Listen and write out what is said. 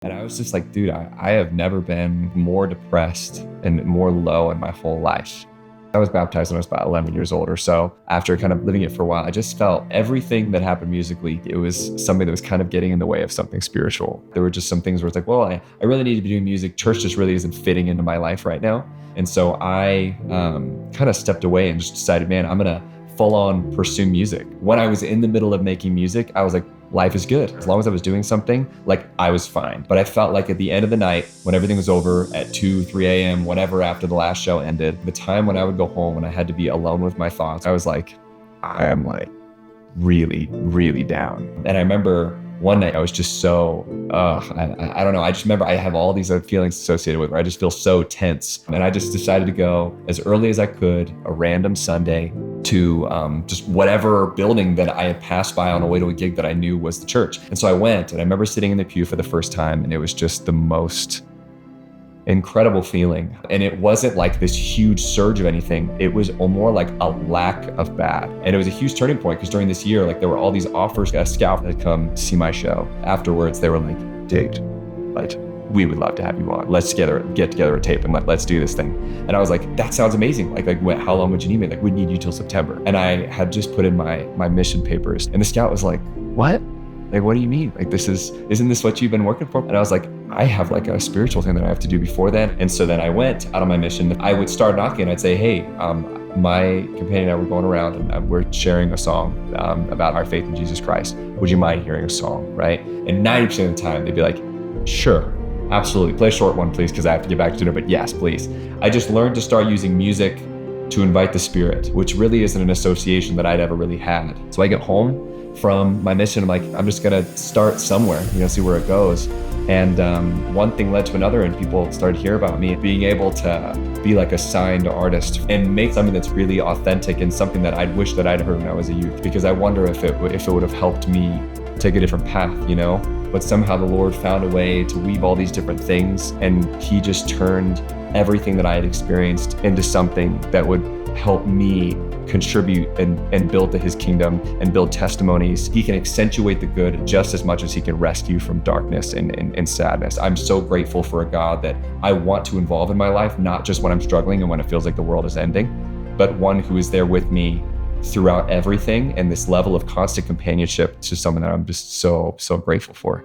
And I was just like, dude, I have never been more depressed and more low in my whole life. I was baptized when I was about 11 years old or so. After kind of living it for a while, I just felt everything that happened musically, it was something that was kind of getting in the way of something spiritual. There were just some things where it's like, well, I really need to be doing music. Church just really isn't fitting into my life right now. And so I kind of stepped away and just decided, man, I'm going to full on pursue music. When I was in the middle of making music, I was like, life is good. As long as I was doing something, like I was fine. But I felt like at the end of the night, when everything was over at 2, 3 a.m., whatever, after the last show ended, the time when I would go home and I had to be alone with my thoughts, I was like, I am like really, really down. And I remember one night I was just so, I don't know. I just remember I have all these other feelings associated with it where I just feel so tense. And I just decided to go as early as I could, a random Sunday, to just whatever building that I had passed by on the way to a gig that I knew was the church. And so I went, and I remember sitting in the pew for the first time, and it was just the most incredible feeling. And it wasn't like this huge surge of anything. It was more like a lack of bad. And it was a huge turning point because during this year, like there were all these offers. A scout had come see my show. Afterwards, they were like, dude, like, we would love to have you on. Let's get together a tape and let's do this thing. And I was like, that sounds amazing. Like how long would you need me? Like, we'd need you till September. And I had just put in my mission papers. And the scout was like, what? Like, what do you mean? Like, isn't this what you've been working for? And I was like, I have like a spiritual thing that I have to do before then. And so then I went out on my mission. I would start knocking. I'd say, hey, my companion and I were going around and we're sharing a song about our faith in Jesus Christ. Would you mind hearing a song, right? And 90% of the time, they'd be like, sure, absolutely. Play a short one, please, because I have to get back to dinner, but yes, please. I just learned to start using music to invite the Spirit, which really isn't an association that I'd ever really had. So I get home from my mission, I'm like, I'm just gonna start somewhere, see where it goes. And one thing led to another, and people started to hear about me being able to be like a signed artist and make something that's really authentic and something that I'd wish that I'd heard when I was a youth, because I wonder if it would have helped me take a different path, But somehow the Lord found a way to weave all these different things, and He just turned everything that I had experienced into something that would help me contribute and build to His kingdom and build testimonies. He can accentuate the good just as much as He can rescue from darkness and sadness. I'm so grateful for a God that I want to involve in my life, not just when I'm struggling and when it feels like the world is ending, but one who is there with me throughout everything, and this level of constant companionship to someone that I'm just so, so grateful for.